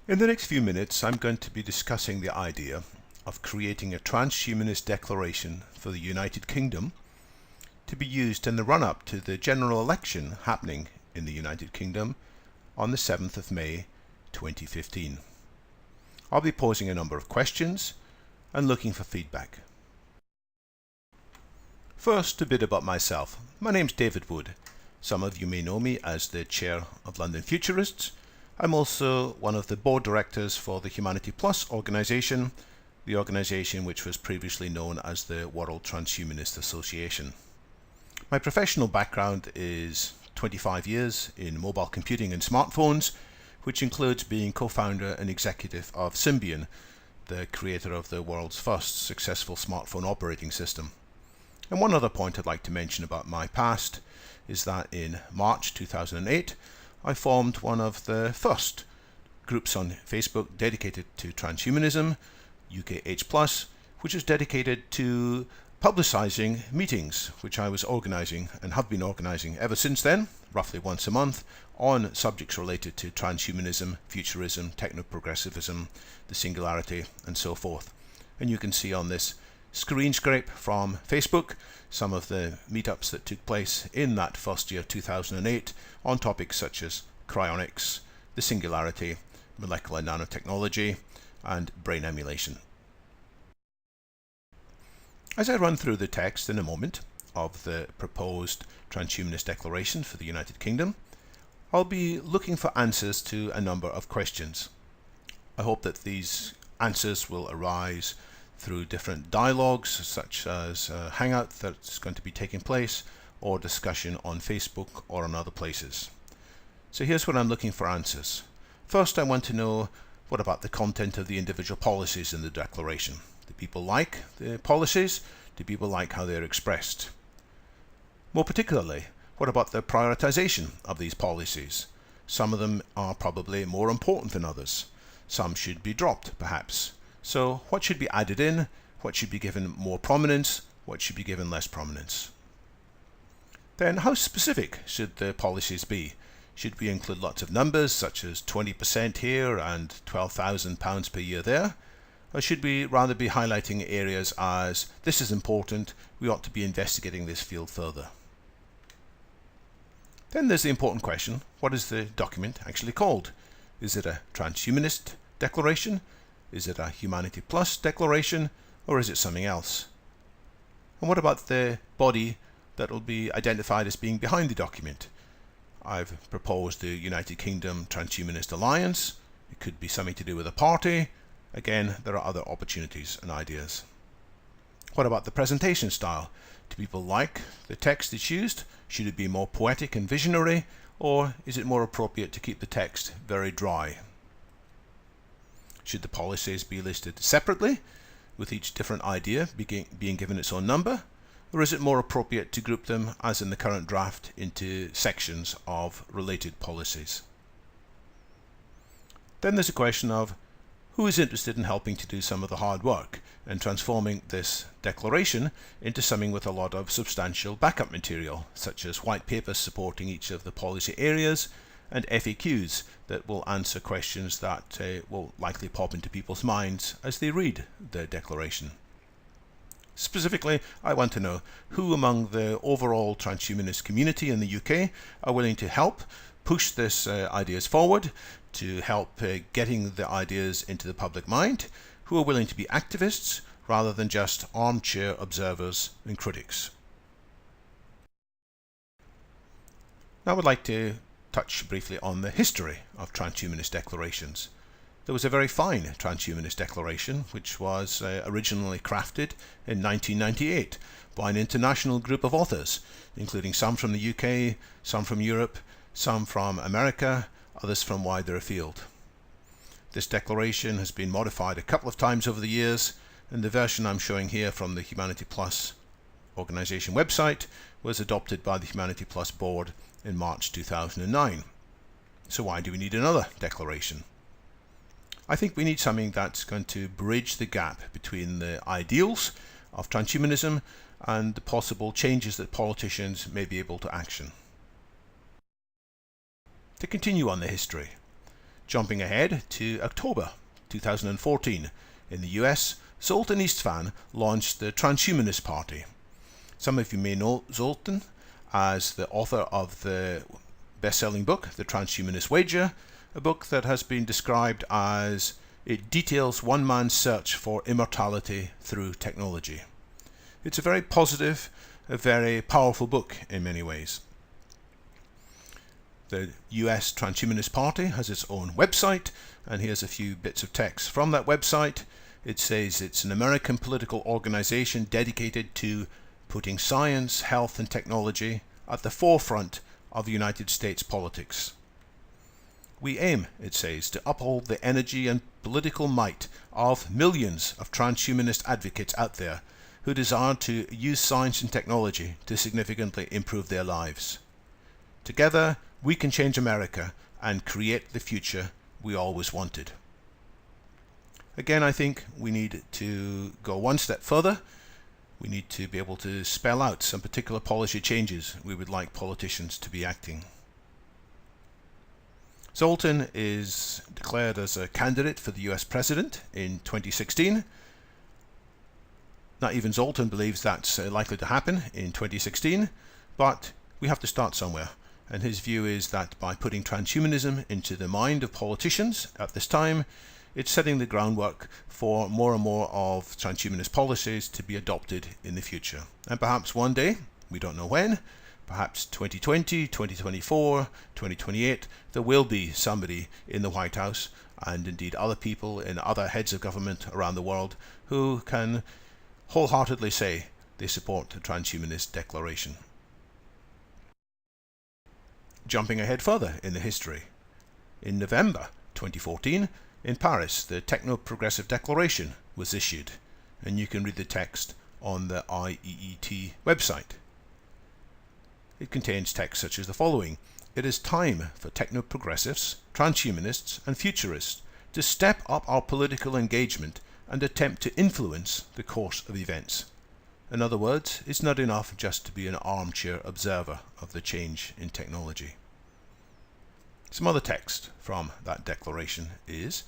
In the next few minutes, I'm going to be discussing the idea of creating a transhumanist declaration for the United Kingdom to be used in the run-up to the general election happening in the United Kingdom on the 7th of May 2015. I'll be posing a number of questions and looking for feedback. First, a bit about myself. My name's David Wood. Some of you may know me as the chair of London Futurists. I'm also one of the board directors for the Humanity Plus organisation, the organisation which was previously known as the World Transhumanist Association. My professional background is 25 years in mobile computing and smartphones, which includes being co-founder and executive of Symbian, the creator of the world's first successful smartphone operating system. And one other point I'd like to mention about my past is that in March 2008, I formed one of the first groups on Facebook dedicated to transhumanism, UKH+, which is dedicated to publicising meetings, which I was organising and have been organising ever since then, roughly once a month, on subjects related to transhumanism, futurism, techno-progressivism, the singularity, and so forth. And you can see on this screen scrape from Facebook some of the meetups that took place in that first year, 2008, on topics such as cryonics, the singularity, molecular nanotechnology, and brain emulation. As I run through the text in a moment of the proposed transhumanist declaration for the United Kingdom, I'll be looking for answers to a number of questions. I hope that these answers will arise through different dialogues, such as a hangout that's going to be taking place, or discussion on Facebook or on other places. So here's what I'm looking for answers. First, I want to know, what about the content of the individual policies in the declaration? Do people like the policies? Do people like how they're expressed? More particularly, what about the prioritization of these policies? Some of them are probably more important than others. Some should be dropped, perhaps. So what should be added in? What should be given more prominence? What should be given less prominence? Then how specific should the policies be? Should we include lots of numbers, such as 20% here and £12,000 per year there? Or should we rather be highlighting areas as, this is important, we ought to be investigating this field further? Then there's the important question, what is the document actually called? Is it a transhumanist declaration? Is it a Humanity Plus declaration, or is it something else? And what about the body that will be identified as being behind the document? I've proposed the United Kingdom Transhumanist Alliance. It could be something to do with a party. Again, there are other opportunities and ideas. What about the presentation style? Do people like the text that's used? Should it be more poetic and visionary, or is it more appropriate to keep the text very dry? Should the policies be listed separately, with each different idea being given its own number? Or is it more appropriate to group them, as in the current draft, into sections of related policies? Then there's a question of who is interested in helping to do some of the hard work and transforming this declaration into something with a lot of substantial backup material, such as white papers supporting each of the policy areas, and FAQs that will answer questions that will likely pop into people's minds as they read the declaration. Specifically, I want to know who among the overall transhumanist community in the UK are willing to help push this ideas forward, to help getting the ideas into the public mind, who are willing to be activists rather than just armchair observers and critics. Now I would like to touch briefly on the history of transhumanist declarations. There was a very fine transhumanist declaration which was originally crafted in 1998 by an international group of authors, including some from the UK, some from Europe, some from America, others from wider afield. This declaration has been modified a couple of times over the years, and the version I'm showing here from the Humanity Plus organisation website was adopted by the Humanity Plus board in March 2009. So why do we need another declaration? I think we need something that's going to bridge the gap between the ideals of transhumanism and the possible changes that politicians may be able to action. To continue on the history, Jumping ahead to October 2014, in the US, Zoltan Istvan launched the Transhumanist Party. Some of you may know Zoltan as the author of the best-selling book, The Transhumanist Wager, a book that has been described as it details one man's search for immortality through technology. It's a very positive, a very powerful book in many ways. The US Transhumanist Party has its own website, and here's a few bits of text from that website. It says it's an American political organization dedicated to putting science, health and technology at the forefront of United States politics. We aim, it says, to uphold the energy and political might of millions of transhumanist advocates out there who desire to use science and technology to significantly improve their lives. Together, we can change America and create the future we always wanted. Again, I think we need to go one step further. We need to be able to spell out some particular policy changes we would like politicians to be acting. Zoltan is declared as a candidate for the US president in 2016. Not even Zoltan believes that's likely to happen in 2016, but we have to start somewhere. And his view is that by putting transhumanism into the mind of politicians at this time, it's setting the groundwork for more and more of transhumanist policies to be adopted in the future. And perhaps one day, we don't know when, perhaps 2020, 2024, 2028, there will be somebody in the White House, and indeed other people in other heads of government around the world, who can wholeheartedly say they support the Transhumanist Declaration. Jumping ahead further in the history. In November 2014, in Paris, the Techno-Progressive Declaration was issued, and you can read the text on the IEET website. It contains text such as the following: "It is time for techno-progressives, transhumanists and futurists to step up our political engagement and attempt to influence the course of events." In other words, it's not enough just to be an armchair observer of the change in technology. Some other text from that declaration is: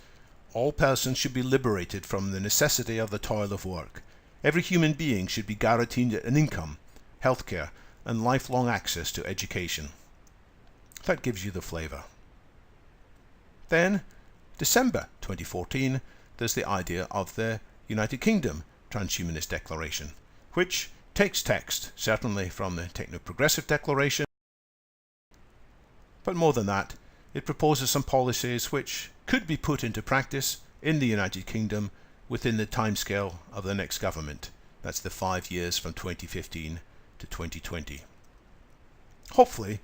"All persons should be liberated from the necessity of the toil of work. Every human being should be guaranteed an income, healthcare, and lifelong access to education." That gives you the flavour. Then, December 2014, there's the idea of the United Kingdom Transhumanist Declaration, which takes text, certainly from the Techno-Progressive Declaration, but more than that, it proposes some policies which could be put into practice in the United Kingdom within the timescale of the next government. That's the 5 years from 2015 to 2020. Hopefully,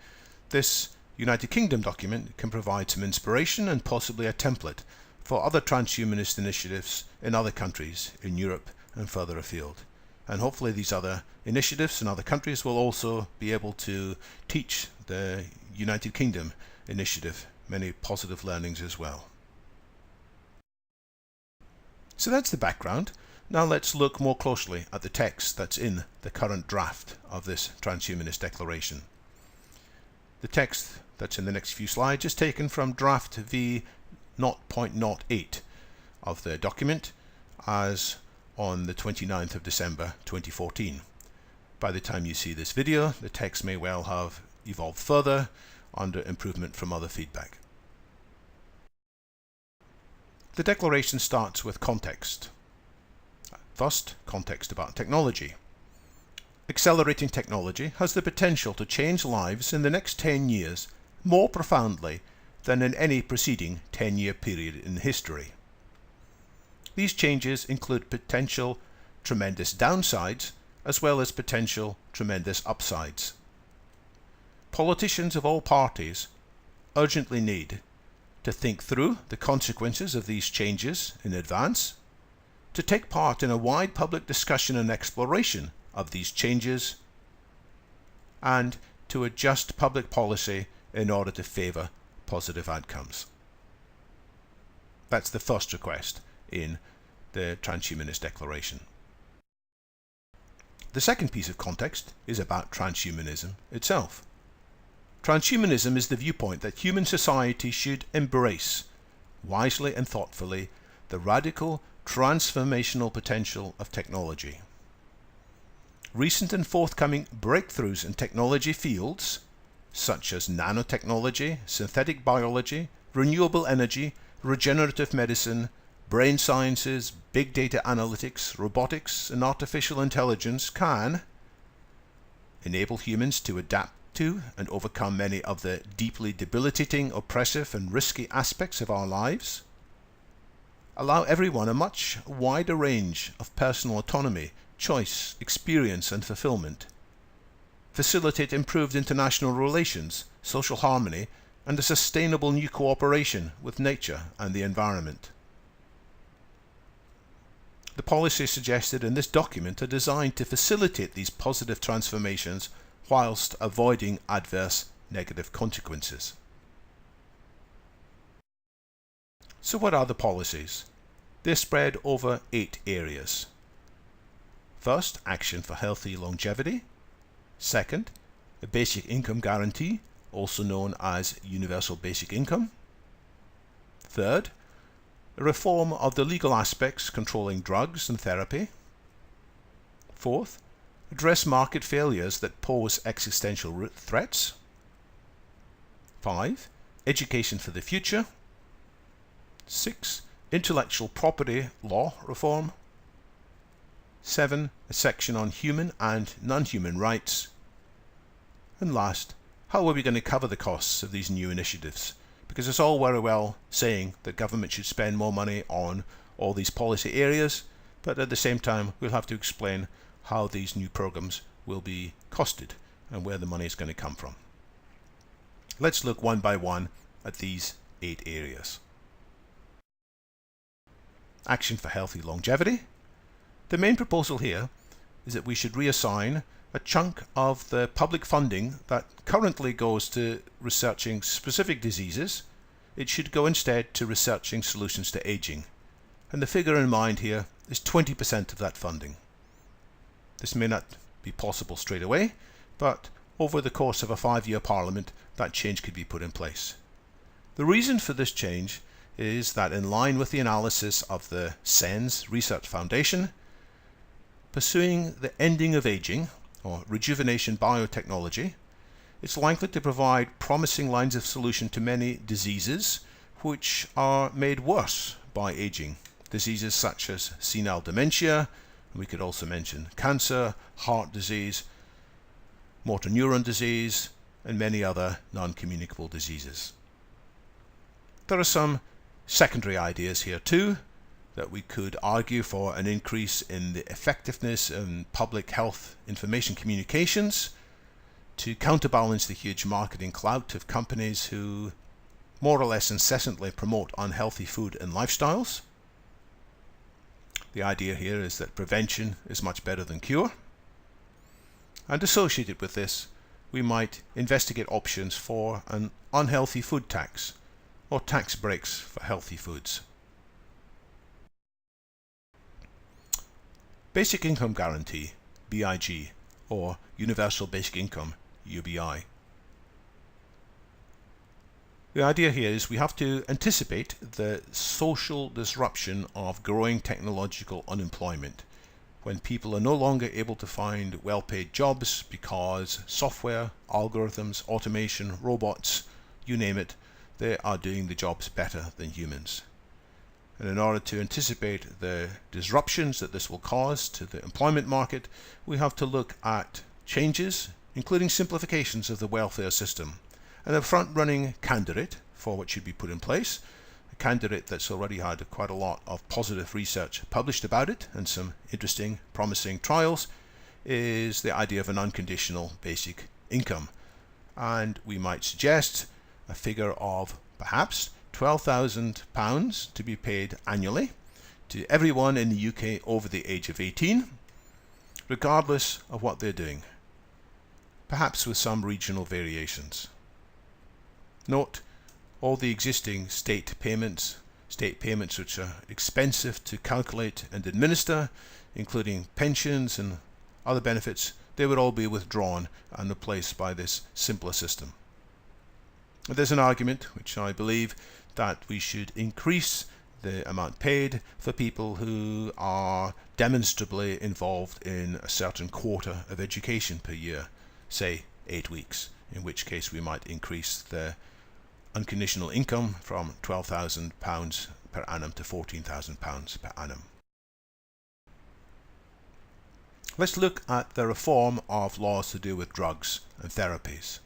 this United Kingdom document can provide some inspiration and possibly a template for other transhumanist initiatives in other countries in Europe and further afield. And hopefully these other initiatives in other countries will also be able to teach the United Kingdom initiative many positive learnings as well. So that's the background. Now let's look more closely at the text that's in the current draft of this Transhumanist Declaration. The text that's in the next few slides is taken from draft V0.08 of the document as on the 29th of December 2014. By the time you see this video, the text may well have evolved further under improvement from other feedback. The declaration starts with context. First, context about technology. Accelerating technology has the potential to change lives in the next 10 years more profoundly than in any preceding 10-year period in history. These changes include potential tremendous downsides as well as potential tremendous upsides. Politicians of all parties urgently need to think through the consequences of these changes in advance, to take part in a wide public discussion and exploration of these changes, and to adjust public policy in order to favour positive outcomes. That's the first request in the Transhumanist Declaration. The second piece of context is about transhumanism itself. Transhumanism is the viewpoint that human society should embrace wisely and thoughtfully, the radical transformational potential of technology. Recent and forthcoming breakthroughs in technology fields, such as nanotechnology, synthetic biology, renewable energy, regenerative medicine, brain sciences, big data analytics, robotics, and artificial intelligence, can enable humans to adapt to and overcome many of the deeply debilitating, oppressive, and risky aspects of our lives, allow everyone a much wider range of personal autonomy, choice, experience, and fulfillment, facilitate improved international relations, social harmony, and a sustainable new cooperation with nature and the environment. The policies suggested in this document are designed to facilitate these positive transformations whilst avoiding adverse negative consequences. So what are the policies? They're spread over 8 areas. First, action for healthy longevity. Second, a basic income guarantee, also known as universal basic income. Third, a reform of the legal aspects controlling drugs and therapy. Fourth, address market failures that pose existential threats. 5. Education for the future. 6. Intellectual property law reform. 7. A section on human and non-human rights. And last, how are we going to cover the costs of these new initiatives? Because it's all very well saying that government should spend more money on all these policy areas, but at the same time we'll have to explain how these new programs will be costed and where the money is going to come from. Let's look one by one at these 8 areas. Action for healthy longevity. The main proposal here is that we should reassign a chunk of the public funding that currently goes to researching specific diseases. It should go instead to researching solutions to aging. And the figure in mind here is 20% of that funding. This may not be possible straight away, but over the course of a 5-year parliament, that change could be put in place. The reason for this change is that, in line with the analysis of the SENS Research Foundation, pursuing the ending of aging, or rejuvenation biotechnology, it's likely to provide promising lines of solution to many diseases which are made worse by aging. Diseases such as senile dementia, we could also mention cancer, heart disease, motor neuron disease, and many other non-communicable diseases. There are some secondary ideas here too, that we could argue for an increase in the effectiveness in public health information communications to counterbalance the huge marketing clout of companies who more or less incessantly promote unhealthy food and lifestyles. The idea here is that prevention is much better than cure. And associated with this, we might investigate options for an unhealthy food tax or tax breaks for healthy foods. Basic Income Guarantee, BIG, or Universal Basic Income, UBI. The idea here is we have to anticipate the social disruption of growing technological unemployment, when people are no longer able to find well-paid jobs because software, algorithms, automation, robots, you name it, they are doing the jobs better than humans. And in order to anticipate the disruptions that this will cause to the employment market, we have to look at changes, including simplifications of the welfare system. And a front-running candidate for what should be put in place, a candidate that's already had quite a lot of positive research published about it and some interesting, promising trials, is the idea of an unconditional basic income. And we might suggest a figure of perhaps £12,000 to be paid annually to everyone in the UK over the age of 18, regardless of what they're doing, perhaps with some regional variations. Note, all the existing state payments which are expensive to calculate and administer, including pensions and other benefits, they would all be withdrawn and replaced by this simpler system. There's an argument, which I believe, that we should increase the amount paid for people who are demonstrably involved in a certain quota of education per year, say 8 weeks, in which case we might increase the unconditional income from £12,000 per annum to £14,000 per annum. Let's look at the reform of laws to do with drugs and therapies.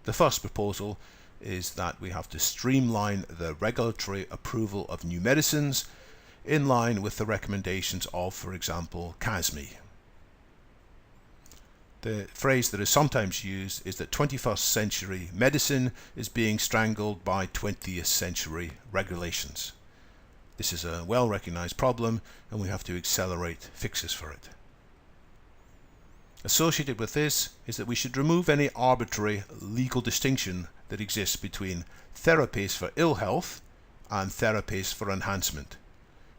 The first proposal is that we have to streamline the regulatory approval of new medicines in line with the recommendations of, for example, CASME. The phrase that is sometimes used is that 21st century medicine is being strangled by 20th century regulations. This is a well-recognized problem, and we have to accelerate fixes for it. Associated with this is that we should remove any arbitrary legal distinction that exists between therapies for ill health and therapies for enhancement.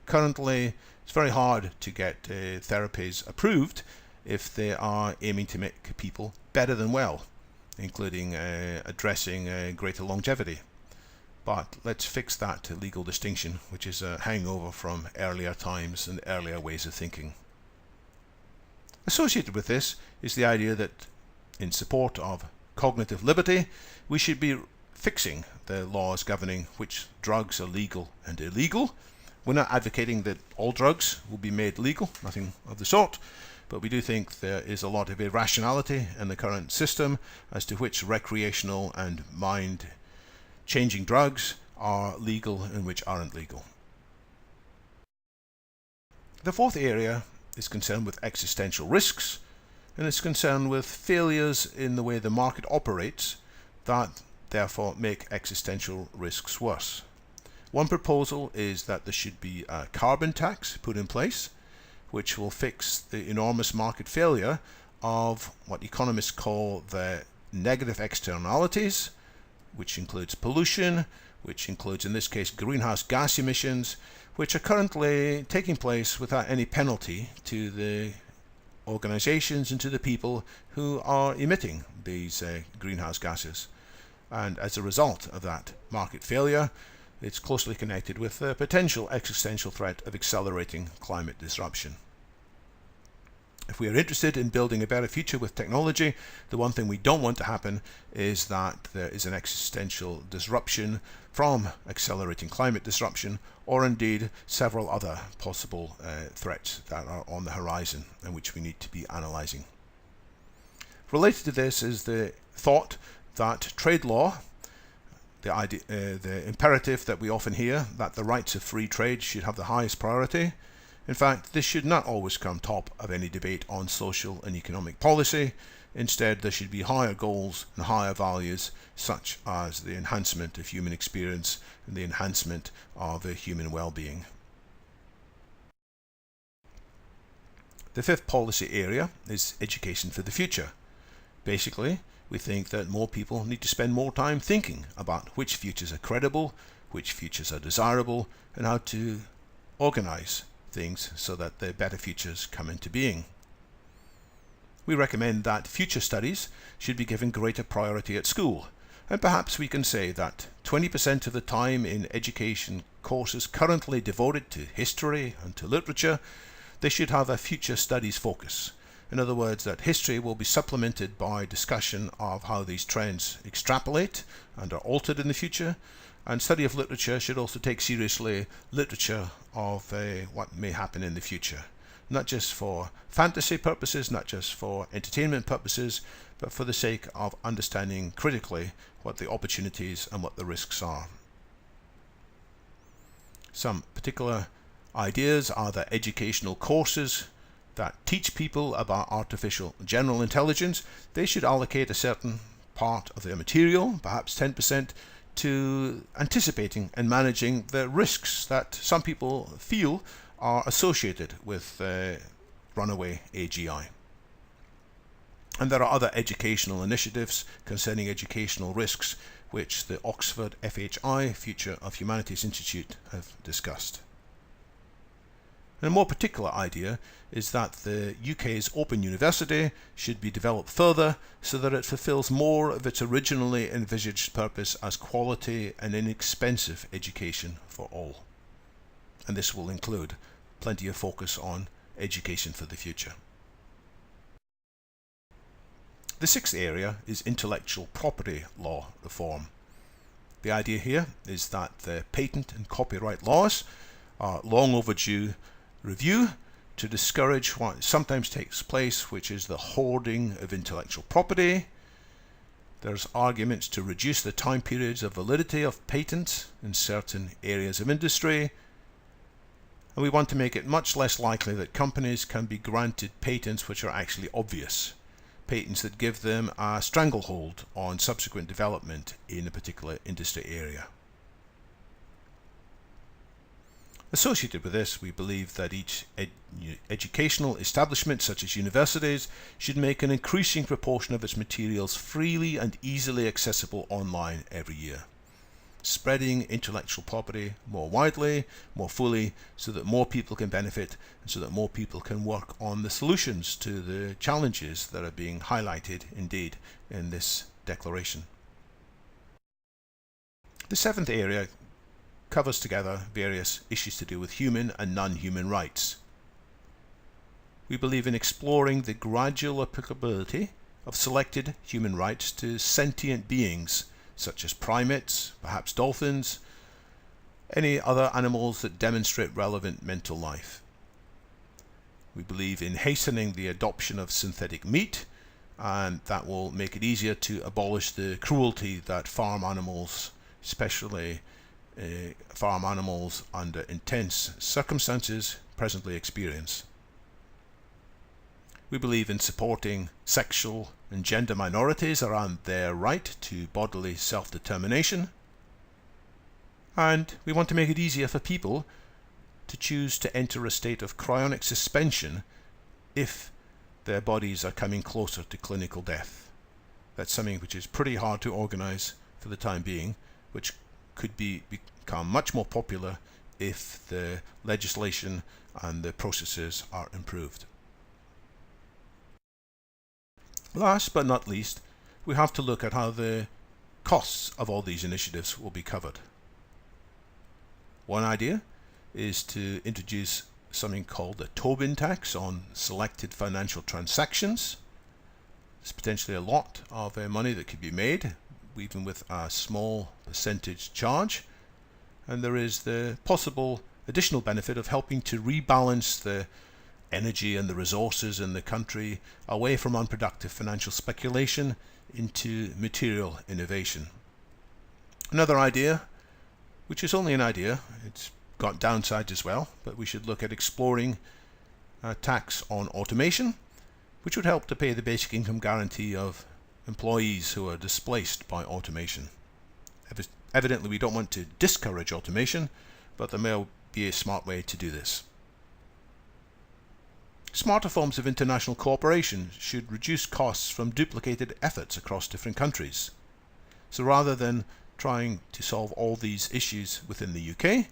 Currently, it's very hard to get therapies approved if they are aiming to make people better than well, including addressing greater longevity. But let's fix that legal distinction, which is a hangover from earlier times and earlier ways of thinking. Associated with this is the idea that, in support of cognitive liberty, we should be fixing the laws governing which drugs are legal and illegal. We're not advocating that all drugs will be made legal, nothing of the sort, but we do think there is a lot of irrationality in the current system as to which recreational and mind-changing drugs are legal and which aren't legal. The fourth area is concerned with existential risks, and is concerned with failures in the way the market operates that therefore make existential risks worse. One proposal is that there should be a carbon tax put in place, which will fix the enormous market failure of what economists call the negative externalities, which includes pollution, which includes in this case greenhouse gas emissions, which are currently taking place without any penalty to the organizations and to the people who are emitting these greenhouse gases. And as a result of that market failure, it's closely connected with the potential existential threat of accelerating climate disruption. If we are interested in building a better future with technology, the one thing we don't want to happen is that there is an existential disruption from accelerating climate disruption, or indeed several other possible threats that are on the horizon and which we need to be analysing. Related to this is the thought that trade law, the imperative that we often hear that the rights of free trade should have the highest priority. In fact, this should not always come top of any debate on social and economic policy. Instead, there should be higher goals and higher values, such as the enhancement of human experience and the enhancement of human well-being. The fifth policy area is education for the future. Basically, we think that more people need to spend more time thinking about which futures are credible, which futures are desirable, and how to organize things so that the better futures come into being. We recommend that future studies should be given greater priority at school, and perhaps we can say that 20% of the time in education courses currently devoted to history and to literature, they should have a future studies focus. In other words, that history will be supplemented by discussion of how these trends extrapolate and are altered in the future, and study of literature should also take seriously literature of what may happen in the future, not just for fantasy purposes, not just for entertainment purposes, but for the sake of understanding critically what the opportunities and what the risks are. Some particular ideas are that educational courses that teach people about artificial general intelligence, they should allocate a certain part of their material, perhaps 10%, to anticipating and managing the risks that some people feel are associated with runaway AGI. And there are other educational initiatives concerning educational risks which the Oxford FHI, Future of Humanities Institute, have discussed. And a more particular idea is that the UK's Open University should be developed further so that it fulfills more of its originally envisaged purpose as quality and inexpensive education for all. And this will include plenty of focus on education for the future. The sixth area is intellectual property law reform. The idea here is that the patent and copyright laws are long overdue review to discourage what sometimes takes place, which is the hoarding of intellectual property. There's arguments to reduce the time periods of validity of patents in certain areas of industry, and we want to make it much less likely that companies can be granted patents which are actually obvious, patents that give them a stranglehold on subsequent development in a particular industry area. Associated with this, we believe that each educational establishment, such as universities, should make an increasing proportion of its materials freely and easily accessible online every year, spreading intellectual property more widely, more fully, so that more people can benefit and so that more people can work on the solutions to the challenges that are being highlighted indeed in this declaration. The seventh area covers together various issues to do with human and non-human rights. We believe in exploring the gradual applicability of selected human rights to sentient beings such as primates, perhaps dolphins, any other animals that demonstrate relevant mental life. We believe in hastening the adoption of synthetic meat, and that will make it easier to abolish the cruelty that farm animals, especially farm animals under intense circumstances, presently experience. We believe in supporting sexual and gender minorities around their right to bodily self-determination, and we want to make it easier for people to choose to enter a state of cryonic suspension if their bodies are coming closer to clinical death. That's something which is pretty hard to organize for the time being, which could become much more popular if the legislation and the processes are improved. Last but not least, we have to look at how the costs of all these initiatives will be covered. One idea is to introduce something called a Tobin tax on selected financial transactions. There's potentially a lot of money that could be made, even with a small percentage charge, and there is the possible additional benefit of helping to rebalance the energy and the resources in the country away from unproductive financial speculation into material innovation. Another idea, which is only an idea, it's got downsides as well, but we should look at exploring a tax on automation, which would help to pay the basic income guarantee of employees who are displaced by automation. Evidently, we don't want to discourage automation, but there may be a smart way to do this. Smarter forms of international cooperation should reduce costs from duplicated efforts across different countries. So rather than trying to solve all these issues within the UK,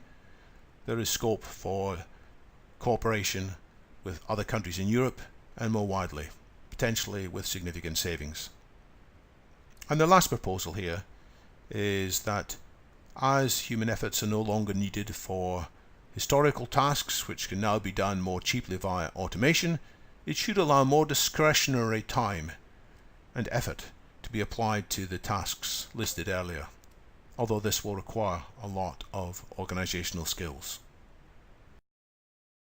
there is scope for cooperation with other countries in Europe and more widely, potentially with significant savings. And the last proposal here is that as human efforts are no longer needed for historical tasks which can now be done more cheaply via automation, it should allow more discretionary time and effort to be applied to the tasks listed earlier, although this will require a lot of organizational skills.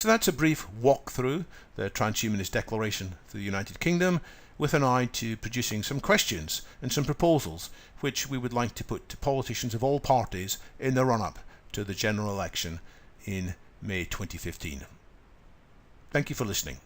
So that's a brief walk through the Transhumanist Declaration for the United Kingdom, with an eye to producing some questions and some proposals which we would like to put to politicians of all parties in the run-up to the general election in May 2015. Thank you for listening.